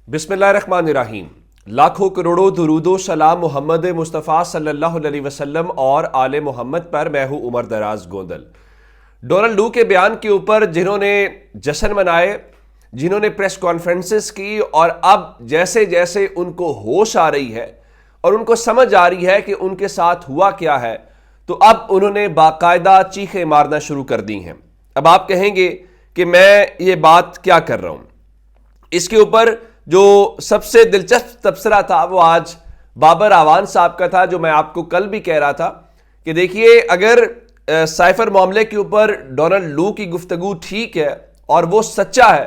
बिस्मिल्लाहिर्रहमानिर्रहीम। लाखों करोड़ों दुरूदो सलाम मोहम्मद मुस्तफ़ा सल्लल्लाहु अलैहि वसल्लम और आले मोहम्मद पर। मैं हूं उमर दराज गोंदल। डोनाल्ड लू के बयान के ऊपर जिन्होंने जश्न मनाए, जिन्होंने प्रेस कॉन्फ्रेंसेस की, और अब जैसे जैसे उनको होश आ रही है और उनको समझ आ रही है कि उनके साथ हुआ क्या है, तो अब उन्होंने बाकायदा चीखें मारना शुरू कर दी हैं। अब आप कहेंगे कि मैं ये बात क्या कर रहा हूं। इसके ऊपर जो सबसे दिलचस्प तबसरा था वो आज बाबर आवान साहब का था, जो मैं आपको कल भी कह रहा था कि देखिए, अगर साइफर मामले के ऊपर डोनाल्ड लू की गुफ्तगू ठीक है और वो सच्चा है,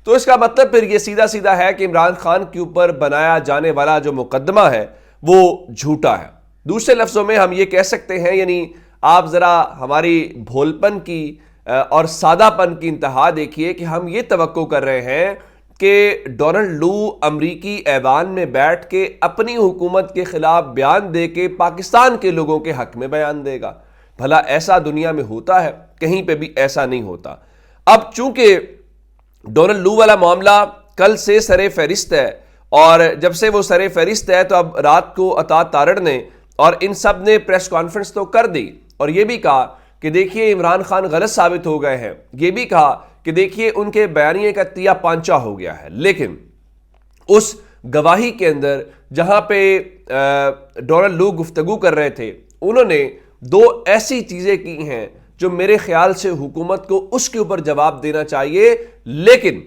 तो इसका मतलब फिर ये सीधा सीधा है कि इमरान खान के ऊपर बनाया जाने वाला जो मुकदमा है वो झूठा है। दूसरे लफ्जों में हम ये कह सकते हैं, यानी आप जरा हमारी भोलपन की और सादापन की इंतहा देखिए कि हम ये तवक्को कर रहे हैं कि डोनाल्ड लू अमरीकी ऐवान में बैठ के अपनी हुकूमत के खिलाफ बयान दे के पाकिस्तान के लोगों के हक में बयान देगा। भला ऐसा दुनिया में होता है? कहीं पे भी ऐसा नहीं होता। अब चूंकि डोनाल्ड लू वाला मामला कल से सरे फहरिस्त है, और जब से वो सरे फहरिस्त है तो अब रात को अता तारड़ ने और इन सब ने प्रेस कॉन्फ्रेंस तो कर दी और ये भी कहा कि देखिए इमरान खान गलत साबित हो गए हैं। ये भी कहा कि देखिए उनके बयानिए का तिया पांचा हो गया है। लेकिन उस गवाही के अंदर जहां पे डोनाल्ड लू गुफ्तगू कर रहे थे, उन्होंने दो ऐसी चीजें की हैं जो मेरे ख्याल से हुकूमत को उसके ऊपर जवाब देना चाहिए। लेकिन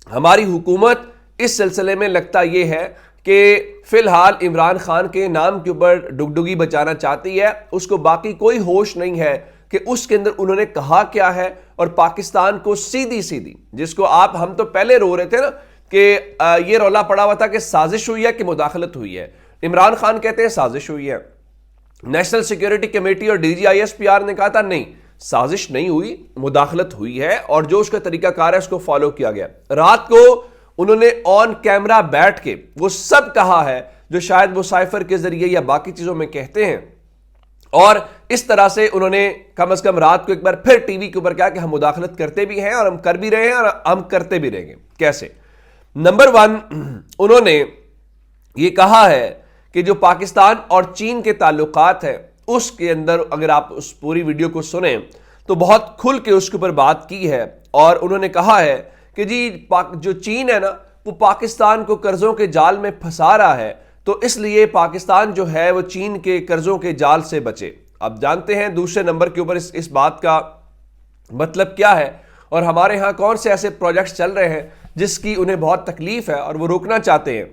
हमारी हुकूमत इस सिलसिले में लगता यह है कि फिलहाल इमरान खान के नाम के ऊपर डुगडुगी बचाना चाहती है। उसको बाकी कोई होश नहीं है कि उसके अंदर उन्होंने कहा क्या है, और पाकिस्तान को सीधी सीधी, जिसको हम तो पहले रो रहे थे ना कि ये रौला पड़ा हुआ था कि साजिश हुई है कि मुदाखलत हुई है। इमरान खान कहते हैं साजिश हुई है। नेशनल सिक्योरिटी कमेटी और DGISPR ने कहा था नहीं, साजिश नहीं हुई, मुदाखलत हुई है, और जो उसका तरीकाकार है उसको फॉलो किया गया। रात को उन्होंने ऑन कैमरा बैठ के वो सब कहा है जो शायद वो साइफर के जरिए या बाकी चीजों में कहते हैं, और इस तरह से उन्होंने कम से कम रात को एक बार फिर टीवी के ऊपर कहा कि हम मुदाखलत करते भी हैं और हम कर भी रहे हैं और हम करते भी रहेंगे। कैसे? नंबर 1, उन्होंने ये कहा है कि जो पाकिस्तान और चीन के ताल्लुकात है उसके अंदर, अगर आप उस पूरी वीडियो को सुने तो बहुत खुल के उसके ऊपर बात की है, और उन्होंने कहा है कि जी जो चीन है ना वो पाकिस्तान को कर्जों के जाल में फंसा रहा है, तो इसलिए पाकिस्तान जो है वो चीन के कर्जों के जाल से बचे। अब जानते हैं दूसरे नंबर के ऊपर इस बात का मतलब क्या है, और हमारे यहाँ कौन से ऐसे प्रोजेक्ट्स चल रहे हैं जिसकी उन्हें बहुत तकलीफ है और वो रोकना चाहते हैं।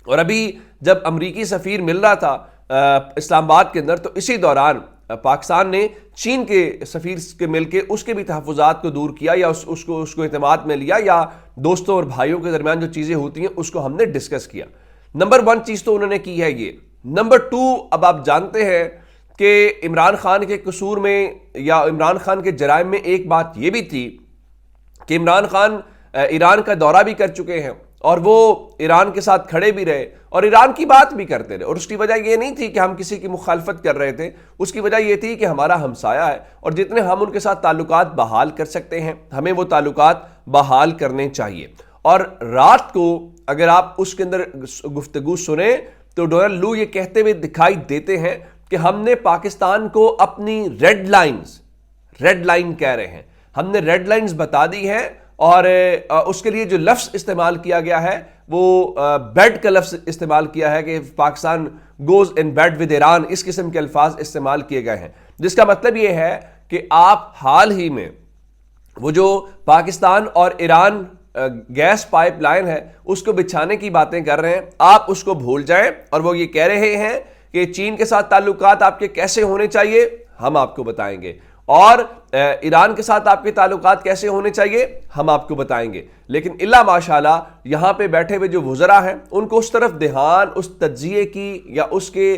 और अभी जब अमरीकी सफ़ीर मिल रहा था इस्लामाबाद के अंदर, तो इसी दौरान पाकिस्तान ने चीन के सफ़ीर के मिलके उसके भी तहफ़्फ़ुज़ात को दूर किया, या उसको एतमाद में लिया, या दोस्तों और भाइयों के दरमियान जो चीज़ें होती हैं उसको हमने डिस्कस किया। नंबर 1 चीज़ तो उन्होंने की है ये। नंबर 2, अब आप जानते हैं कि इमरान खान के कसूर में या इमरान खान के जराइम में एक बात यह भी थी कि इमरान खान ईरान का दौरा भी कर चुके हैं और वो ईरान के साथ खड़े भी रहे और ईरान की बात भी करते रहे। और उसकी वजह यह नहीं थी कि हम किसी की मुखालफत कर रहे थे, उसकी वजह यह थी कि हमारा हमसाया है और जितने हम उनके साथ ताल्लुकात बहाल कर सकते हैं हमें वो ताल्लुकात बहाल करने चाहिए। और रात को अगर आप उसके अंदर गुफ्तगू सुने तो डोनाल्ड लू ये कहते हुए दिखाई देते हैं कि हमने पाकिस्तान को अपनी रेड लाइन कह रहे हैं, हमने रेड लाइंस बता दी हैं, और उसके लिए जो लफ्ज़ इस्तेमाल किया गया है वो बेड का लफ्ज़ इस्तेमाल किया है कि Pakistan goes in bed with Iran, इस किस्म के अल्फाज इस्तेमाल किए गए हैं, जिसका मतलब ये है कि आप हाल ही में वो जो पाकिस्तान और ईरान गैस पाइपलाइन है उसको बिछाने की बातें कर रहे हैं, आप उसको भूल जाएं। और वो ये कह रहे हैं कि चीन के साथ ताल्लुकात आपके कैसे होने चाहिए हम आपको बताएंगे, और ईरान के साथ आपके ताल्लुकात कैसे होने चाहिए हम आपको बताएंगे। लेकिन इल्ला माशाल्लाह यहाँ पे बैठे हुए जो वुज़रा हैं उनको उस तरफ ध्यान, उस तज्जिए की या उसके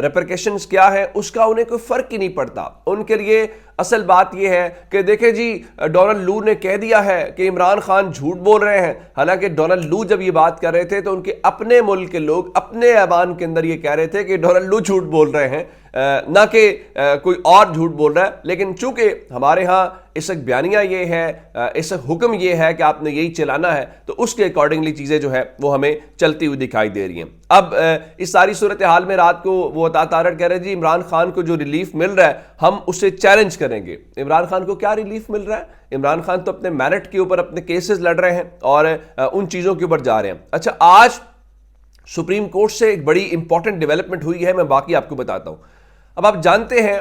रेपरकशंस क्या है उसका उन्हें कोई फ़र्क ही नहीं पड़ता। उनके लिए असल बात यह है कि देखें जी, डोनाल्ड लू ने कह दिया है कि इमरान खान झूठ बोल रहे हैं। हालांकि डोनाल्ड लू जब ये बात कर रहे थे तो उनके अपने मुल्क के लोग अपने ऐवान के अंदर ये कह रहे थे कि डोनाल्ड लू झूठ बोल रहे हैं, ना कि कोई और झूठ बोल रहा है। लेकिन चूंकि हमारे यहाँ इस वक्त बयानिया ये है, इस वक्त हुक्म ये है कि आपने यही चलाना है, तो उसके अकॉर्डिंगली चीज़ें जो है वो हमें चलती हुई दिखाई दे रही हैं। अब इस सारी सूरत हाल में रात को वो अता तारड़ कह रहे हैं जी इमरान खान को जो रिलीफ मिल रहा है हम उसे चैलेंज करेंगे। इमरान खान को क्या रिलीफ मिल रहा है? इमरान खान तो अपने मेरिट के ऊपर अपने केसेस लड़ रहे हैं और उन चीज़ों के ऊपर जा रहे हैं। अच्छा, आज सुप्रीम कोर्ट से एक बड़ी इंपॉर्टेंट डेवलपमेंट हुई है, मैं बाकी आपको बताता हूं। अब आप जानते हैं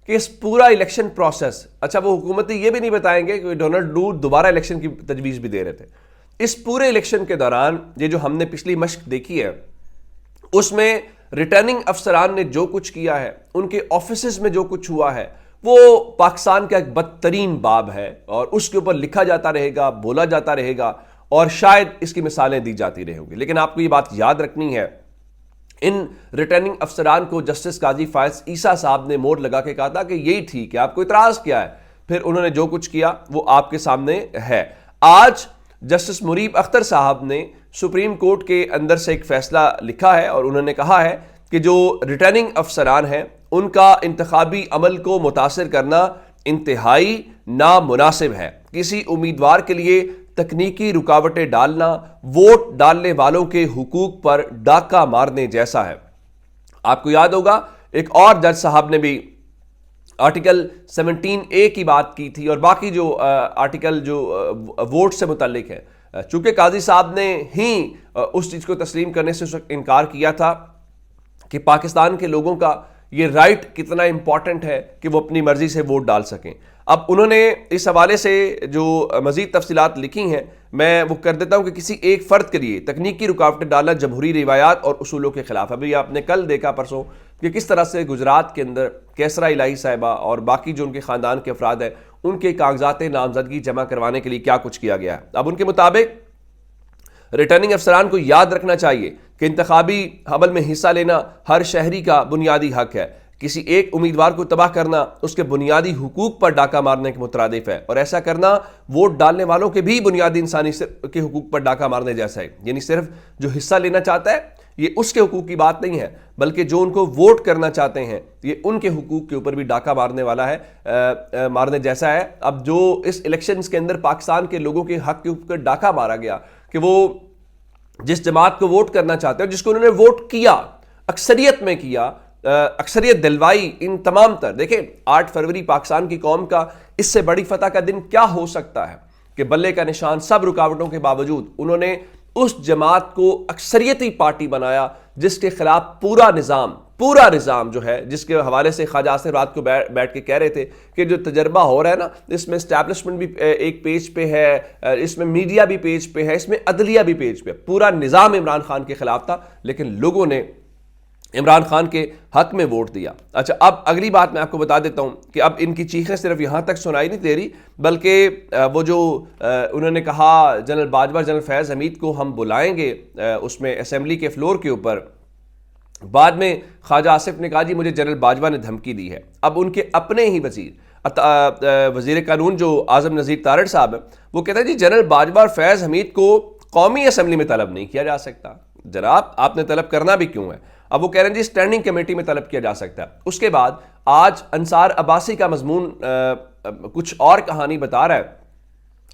कि इस पूरा इलेक्शन प्रोसेस, अच्छा वो हुकूमती ये भी नहीं बताएंगे कि डोनाल्ड ट्रम्प दोबारा इलेक्शन की तजवीज़ भी दे रहे थे। इस पूरे इलेक्शन के दौरान ये जो हमने पिछली मश्क देखी है उसमें रिटर्निंग अफसरान ने जो कुछ किया है, उनके ऑफिस में जो कुछ हुआ है, वो पाकिस्तान का एक बदतरीन बाब है और उसके ऊपर लिखा जाता रहेगा, बोला जाता रहेगा और शायद इसकी मिसालें दी जाती रहेंगी। लेकिन आपको ये बात याद रखनी है, इन रिटर्निंग अफसरान को जस्टिस काजी फायज ईसा साहब ने मोड़ लगा के कहा था कि यही ठीक है, आपको इतराज क्या है? फिर उन्होंने जो कुछ किया वो आपके सामने है। आज जस्टिस मुरीब अख्तर साहब ने सुप्रीम कोर्ट के अंदर से एक फैसला लिखा है और उन्होंने कहा है कि जो रिटर्निंग अफसरान हैं उनका इंतखाबी अमल को मुतासिर करना इंतहाई नामुनासिब है। किसी उम्मीदवार के लिए तकनीकी रुकावटें डालना वोट डालने वालों के हुकूक पर डाका मारने जैसा है। आपको याद होगा एक और जज साहब ने भी आर्टिकल 17A की बात की थी और बाकी जो आर्टिकल जो वोट से मुतालिक है, चूंकि काजी साहब ने ही उस चीज़ को तस्लीम करने से इनकार किया था कि पाकिस्तान के लोगों का ये राइट कितना इंपॉर्टेंट है कि वो अपनी मर्जी से वोट डाल सकें। अब उन्होंने इस हवाले से जो मजीद तफसीलात लिखी हैं मैं वो कर देता हूं कि किसी एक फ़र्द के लिए तकनीकी रुकावटें डालना जमहूरी रिवायात और उसूलों के खिलाफ है। अभी आपने कल देखा परसों कि किस तरह से गुजरात के अंदर कैसरा इलाही साहिबा और बाकी जो उनके ख़ानदान के अफराद हैं उनके कागजात नामजदगी जमा करवाने के लिए क्या कुछ किया गया है। अब उनके मुताबिक रिटर्निंग अफसरान को याद रखना चाहिए कि इंतखाबी अमल में हिस्सा लेना हर शहरी का बुनियादी हक है। किसी एक उम्मीदवार को तबाह करना उसके बुनियादी हुकूक पर डाका मारने के मुतरादिफ है और ऐसा करना वोट डालने वालों के भी बुनियादी इंसानी के हुकूक पर डाका मारने जैसा है। यानी सिर्फ जो हिस्सा लेना चाहता है ये उसके हुकूक की बात नहीं है, बल्कि जो उनको वोट करना चाहते हैं ये उनके हुकूक के ऊपर भी डाका मारने वाला है, मारने जैसा है। अब जो इस इलेक्शंस के अंदर पाकिस्तान के लोगों के हक के ऊपर डाका मारा गया कि वो जिस जमात को वोट करना चाहते हैं, जिसको उन्होंने वोट किया, अक्सरियत में किया, अक्सरियत दिलवाई, इन तमाम तर देखें 8 फरवरी पाकिस्तान की कौम का इससे बड़ी फतह का दिन क्या हो सकता है कि बल्ले का निशान सब रुकावटों के बावजूद उन्होंने उस जमात को अक्सरियती पार्टी बनाया जिसके खिलाफ पूरा निज़ाम जो है, जिसके हवाले से ख्वाजा आसिफ रात को बैठ के कह रहे थे कि जो तजर्बा हो रहा है ना, इसमें एस्टैब्लिशमेंट भी एक पेज पे है, इसमें मीडिया भी पेज पे है, इसमें अदलिया भी पेज पे, पूरा निज़ाम इमरान खान के खिलाफ था, लेकिन लोगों ने इमरान खान के हक में वोट दिया। अच्छा, अब अगली बात मैं आपको बता देता हूं कि अब इनकी चीखें सिर्फ यहां तक सुनाई नहीं दे रही, बल्कि वो जो उन्होंने कहा जनरल बाजवा जनरल फैज़ हमीद को हम बुलाएंगे उसमें असेंबली के फ्लोर के ऊपर, बाद में ख्वाजा आसिफ ने कहा जी मुझे जनरल बाजवा ने धमकी दी है। अब उनके अपने ही वजीर कानून जो आज़म नज़ीर तारड़ साहब है वो कहते हैं जी जनरल बाजवा और फैज़ हमीद को कौमी असम्बली में तलब नहीं किया जा सकता। जनाब आपने तलब करना भी क्यों है? अब वो कह रहे हैं जी स्टैंडिंग कमेटी में तलब किया जा सकता है। उसके बाद आज अंसार अब्बासी का मजमून कुछ और कहानी बता रहा है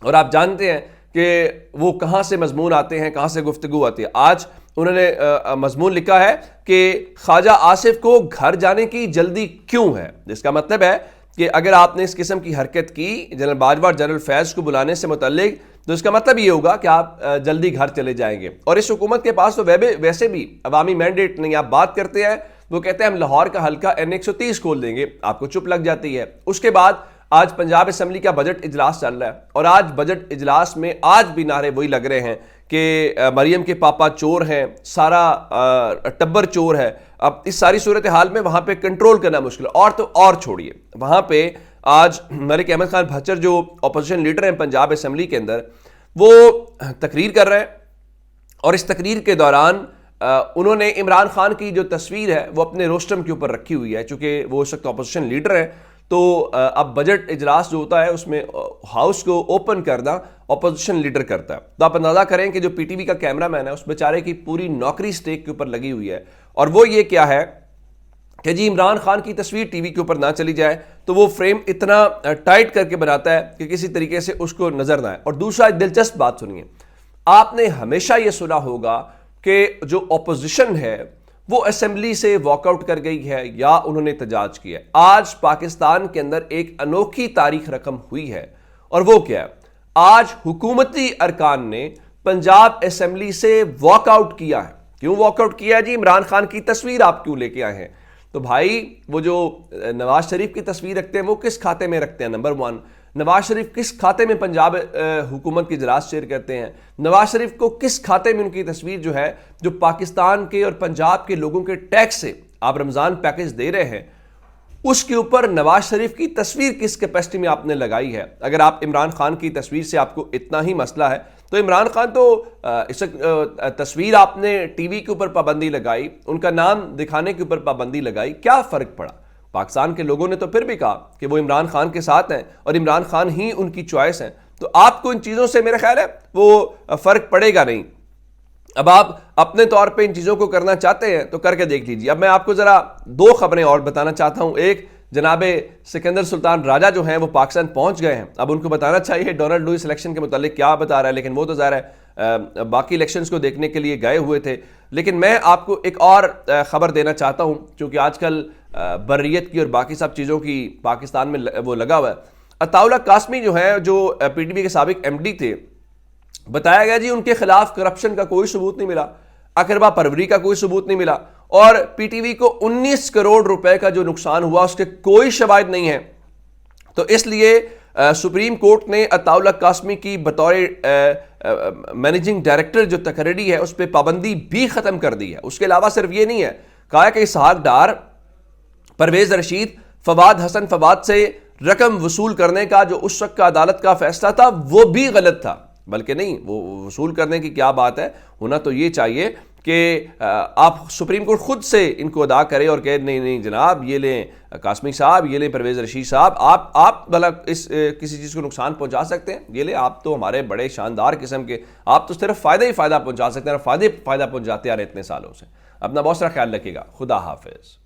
और आप जानते हैं कि वो कहाँ से मजमून आते हैं, कहाँ से गुफ्तगू आती है। आज उन्होंने मजमून लिखा है कि ख्वाजा आसिफ को घर जाने की जल्दी क्यों है। इसका मतलब है कि अगर आपने इस किस्म की हरकत की जनरल बाजवा और जनरल फैज़ को बुलाने से मुतल्लिक, तो इसका मतलब ये होगा कि आप जल्दी घर चले जाएंगे। और इस हुकूमत के पास तो वैसे भी अवामी मैंडेट नहीं, आप बात करते हैं वो कहते हैं हम लाहौर का हल्का N130 खोल देंगे, आपको चुप लग जाती है। उसके बाद आज पंजाब असम्बली का बजट इजलास चल रहा है और आज बजट इजलास में आज भी नारे वही लग रहे हैं कि मरियम के पापा चोर हैं, सारा टब्बर चोर है। अब इस सारी सूरत हाल में वहां पे कंट्रोल करना मुश्किल है। और तो और छोड़िए, वहां पे आज मलिक अहमद खान भच्चर जो अपोजिशन लीडर हैं पंजाब असम्बली के अंदर, वो तकरीर कर रहे हैं और इस तकरीर के दौरान उन्होंने इमरान खान की जो तस्वीर है वो अपने रोस्टम के ऊपर रखी हुई है। चूंकि वो इस वक्त अपोजिशन लीडर है तो अब बजट इजलास जो होता है उसमें हाउस को ओपन करना अपोजिशन लीडर करता है। तो आप अंदाजा करें कि जो पीटीवी का कैमरा मैन है उस बेचारे की पूरी नौकरी स्टेक के ऊपर लगी हुई है। और वो ये क्या है कि जी इमरान खान की तस्वीर टीवी के ऊपर ना चली जाए, तो वो फ्रेम इतना टाइट करके बनाता है कि किसी तरीके से उसको नजर ना आए। और दूसरा दिलचस्प बात सुनिए, आपने हमेशा यह सुना होगा कि जो ऑपोजिशन है वो असेंबली से वॉकआउट कर गई है या उन्होंने एहतजाज किया है। आज पाकिस्तान के अंदर एक अनोखी तारीख रकम हुई है, और वो क्या है, आज हुकूमती अरकान ने पंजाब असेंबली से वॉकआउट किया है। क्यों वॉकआउट किया है जी? इमरान खान की तस्वीर आप क्यों लेके आए हैं? तो भाई वो जो नवाज शरीफ की तस्वीर रखते हैं वो किस खाते में रखते हैं? नंबर वन, नवाज शरीफ किस खाते में पंजाब हुकूमत की इजलास शेयर करते हैं? नवाज शरीफ को किस खाते में उनकी तस्वीर जो है, जो पाकिस्तान के और पंजाब के लोगों के टैक्स से आप रमज़ान पैकेज दे रहे हैं, उसके ऊपर नवाज शरीफ की तस्वीर किस कैपेसिटी में आपने लगाई है? अगर आप इमरान खान की तस्वीर से आपको इतना ही मसला है तो इमरान खान तो इस तस्वीर आपने टीवी के ऊपर पाबंदी लगाई, उनका नाम दिखाने के ऊपर पाबंदी लगाई, क्या फ़र्क पड़ा? पाकिस्तान के लोगों ने तो फिर भी कहा कि वो इमरान खान के साथ हैं और इमरान खान ही उनकी चॉइस है। तो आपको इन चीज़ों से मेरा ख्याल है वो फ़र्क पड़ेगा नहीं। अब आप अपने तौर पे इन चीज़ों को करना चाहते हैं तो करके देख लीजिए। अब मैं आपको ज़रा दो खबरें और बताना चाहता हूँ। एक, जनाबे सिकंदर सुल्तान राजा जो हैं वो पाकिस्तान पहुँच गए हैं। अब उनको बताना चाहिए डोनाल्ड लुइस इलेक्शन के मुतालिक क्या बता रहा है, लेकिन वो तो ज़ाहिर है बाकी इलेक्शंस को देखने के लिए गए हुए थे। लेकिन मैं आपको एक और ख़बर देना चाहता हूँ, क्योंकि आजकल बर्रियत की और बाकी सब चीज़ों की पाकिस्तान में वो लगा हुआ है। अताउल्ला कासमी जो है, जो PTV के साबिक MD थे, बताया गया जी उनके खिलाफ करप्शन का कोई सबूत नहीं मिला, अकरबा परवरी का कोई सबूत नहीं मिला, और PTV को 19 करोड़ रुपए का जो नुकसान हुआ उसके कोई शवाहिद नहीं है। तो इसलिए सुप्रीम कोर्ट ने अताउल्ला कासमी की बतौर मैनेजिंग डायरेक्टर जो तकर्री है उस पर पाबंदी भी खत्म कर दी है। उसके अलावा सिर्फ ये नहीं है, कहा कि इसहाक डार, परवेज रशीद, फवाद हसन फवाद से रकम वसूल करने का जो उस वक्त का अदालत का फैसला था वो भी गलत था। बल्कि नहीं, वो वसूल करने की क्या बात है, होना तो ये चाहिए कि आप सुप्रीम कोर्ट खुद से इनको अदा करे और कहे नहीं नहीं जनाब, ये लें कासमी साहब, ये लें परवेज रशीद साहब, आप भला इस किसी चीज़ को नुकसान पहुंचा सकते हैं? ये ले, आप तो हमारे बड़े शानदार किस्म के, आप तो सिर्फ फ़ायदा ही फ़ायदा पहुंचा सकते हैं और फ़ायदा पहुंचाते आ रहे इतने सालों से। अपना बहुत सारा ख्याल रखिएगा। खुदा हाफिज़।